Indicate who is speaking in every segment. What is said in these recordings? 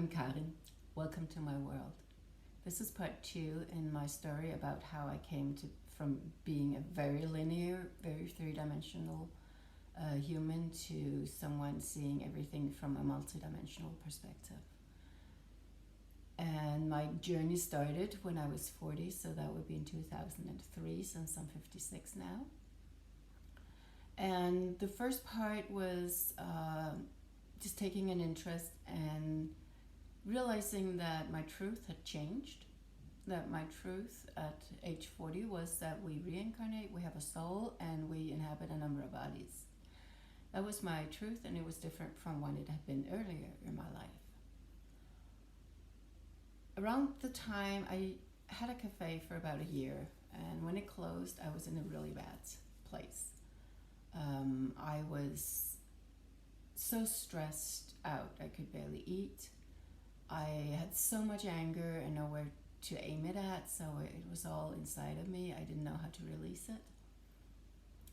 Speaker 1: I'm Karin. Welcome to my world. This is part two in my story about how I came to from being a very linear, very three-dimensional human to someone seeing everything from a multidimensional perspective. And my journey started when I was 40, so that would be in 2003, since I'm 56 now. And the first part was just taking an interest and realizing that my truth had changed, that my truth at age 40 was that we reincarnate, we have a soul, and we inhabit a number of bodies. That was my truth, and it was different from what it had been earlier in my life. Around the time, I had a cafe for about a year, and when it closed, I was in a really bad place. I was so stressed out, I could barely eat. I had so much anger and nowhere to aim it at, so it was all inside of me. I didn't know how to release it.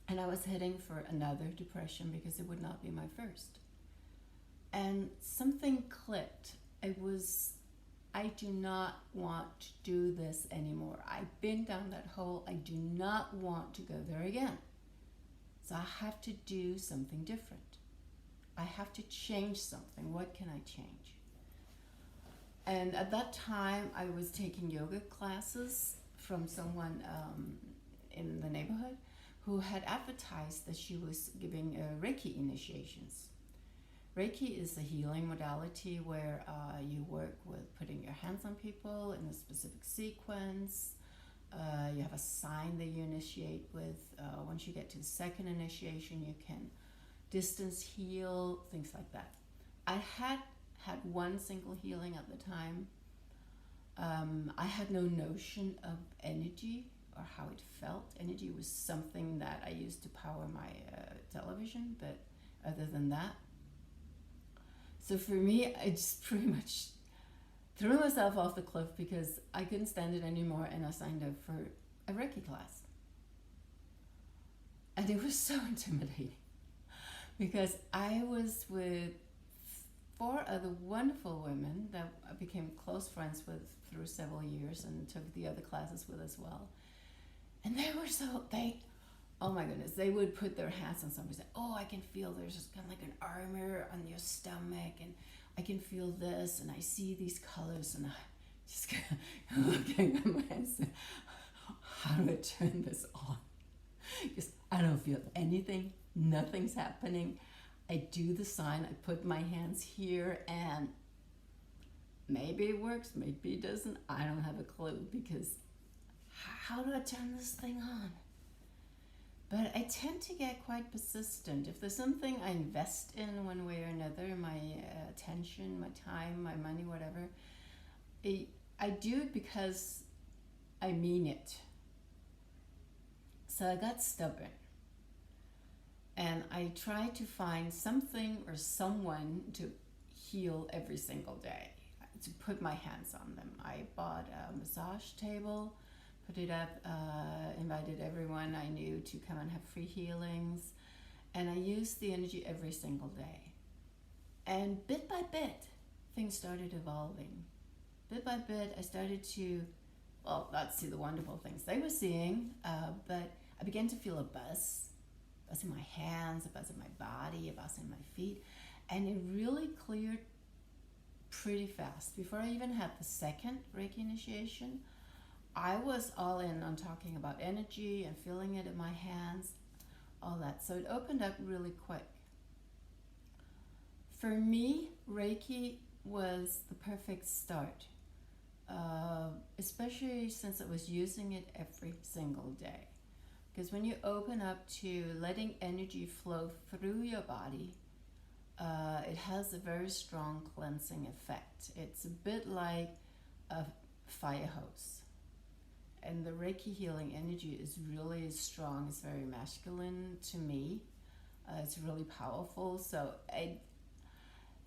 Speaker 1: And I was heading for another depression because it would not be my first. And something clicked. I do not want to do this anymore. I've been down that hole. I do not want to go there again. So I have to do something different. I have to change something. What can I change? And at that time, I was taking yoga classes from someone in the neighborhood who had advertised that she was giving Reiki initiations. Reiki is a healing modality where you work with putting your hands on people in a specific sequence. You have a sign that you initiate with. Once you get to the second initiation, you can distance heal, things like that. I had one single healing at the time. I had no notion of energy or how it felt. Energy was something that I used to power my television, but other than that. So for me, I just pretty much threw myself off the cliff because I couldn't stand it anymore, and I signed up for a Reiki class. And it was so intimidating because I was with 4 other wonderful women that I became close friends with through several years and took the other classes with as well. And oh my goodness, they would put their hands on somebody and say, oh, I can feel there's just kind of like an armor on your stomach, and I can feel this, and I see these colors, and I just kind of looking at my hands and how do I turn this on? Because I don't feel anything, nothing's happening. I do the sign, I put my hands here, and maybe it works, maybe it doesn't. I don't have a clue, because how do I turn this thing on? But I tend to get quite persistent. If there's something I invest in one way or another, my attention, my time, my money, whatever, I do it because I mean it. So I got stubborn. And I tried to find something or someone to heal every single day, to put my hands on them. I bought a massage table, put it up, invited everyone I knew to come and have free healings. And I used the energy every single day. And bit by bit, things started evolving. Bit by bit, I started to, not see the wonderful things they were seeing, but I began to feel a buzz in my hands, a buzz in my body, a buzz in my feet. And it really cleared pretty fast. Before I even had the second Reiki initiation, I was all in on talking about energy and feeling it in my hands, all that. So it opened up really quick. For me, Reiki was the perfect start, especially since I was using it every single day. Because when you open up to letting energy flow through your body, it has a very strong cleansing effect. It's a bit like a fire hose. And the Reiki healing energy is really strong. It's very masculine to me. It's really powerful. So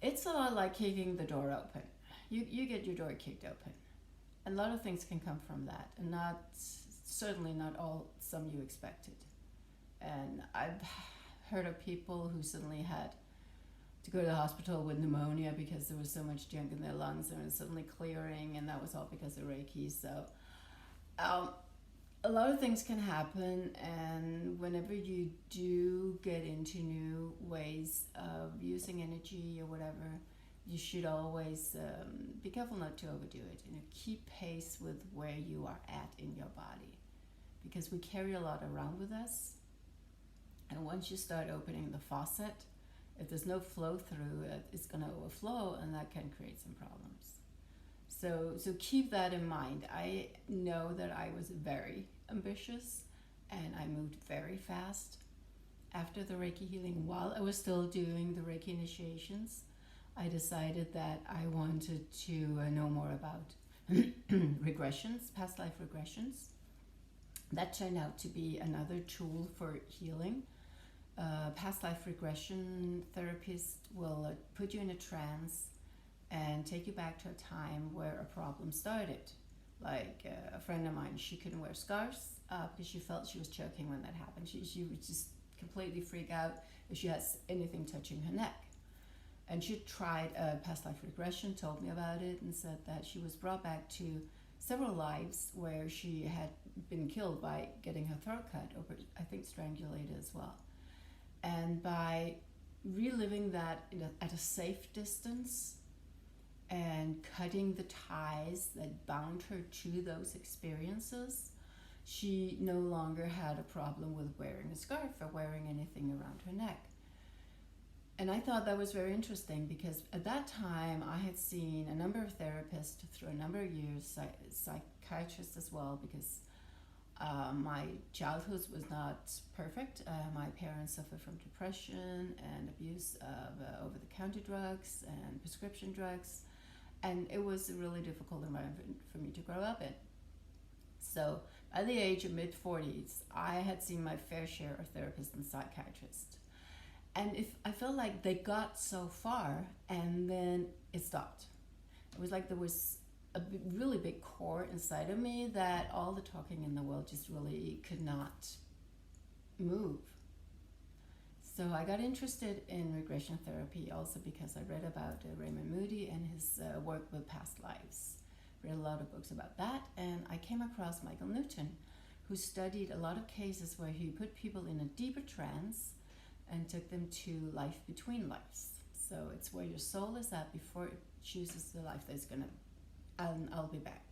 Speaker 1: it's a lot like kicking the door open. You get your door kicked open. A lot of things can come from that, and certainly not all some you expected. And I've heard of people who suddenly had to go to the hospital with pneumonia because there was so much junk in their lungs and it was suddenly clearing, and that was all because of Reiki. So um, a lot of things can happen, and whenever you do get into new ways of using energy or whatever, you should always be careful not to overdo it. Keep pace with where you are at in your body, because we carry a lot around with us, and once you start opening the faucet, if there's no flow through it, it's going to overflow, and that can create some problems. So keep that in mind. I know that I was very ambitious and I moved very fast after the Reiki healing. While I was still doing the Reiki initiations, I decided that I wanted to know more about regressions, past life regressions. That turned out to be another tool for healing. Past life regression therapists will put you in a trance and take you back to a time where a problem started. Like a friend of mine, she couldn't wear scarves because she felt she was choking when that happened. She would just completely freak out if she has anything touching her neck. And she tried past life regression, told me about it, and said that she was brought back to several lives where she had been killed by getting her throat cut, or I think strangulated as well. And by reliving that at a safe distance and cutting the ties that bound her to those experiences, she no longer had a problem with wearing a scarf or wearing anything around her neck. And I thought that was very interesting because at that time I had seen a number of therapists through a number of years, psychiatrists as well, because my childhood was not perfect. My parents suffered from depression and abuse of over-the-counter drugs and prescription drugs, and it was a really difficult environment for me to grow up in. So by the age of mid-40s, I had seen my fair share of therapists and psychiatrists. And I felt like they got so far and then it stopped. It was like there was a really big core inside of me that all the talking in the world just really could not move. So I got interested in regression therapy also because I read about Raymond Moody and his work with past lives. Read a lot of books about that, and I came across Michael Newton, who studied a lot of cases where he put people in a deeper trance and took them to life between lives. So it's where your soul is at before it chooses the life that it's going to. I'll be back.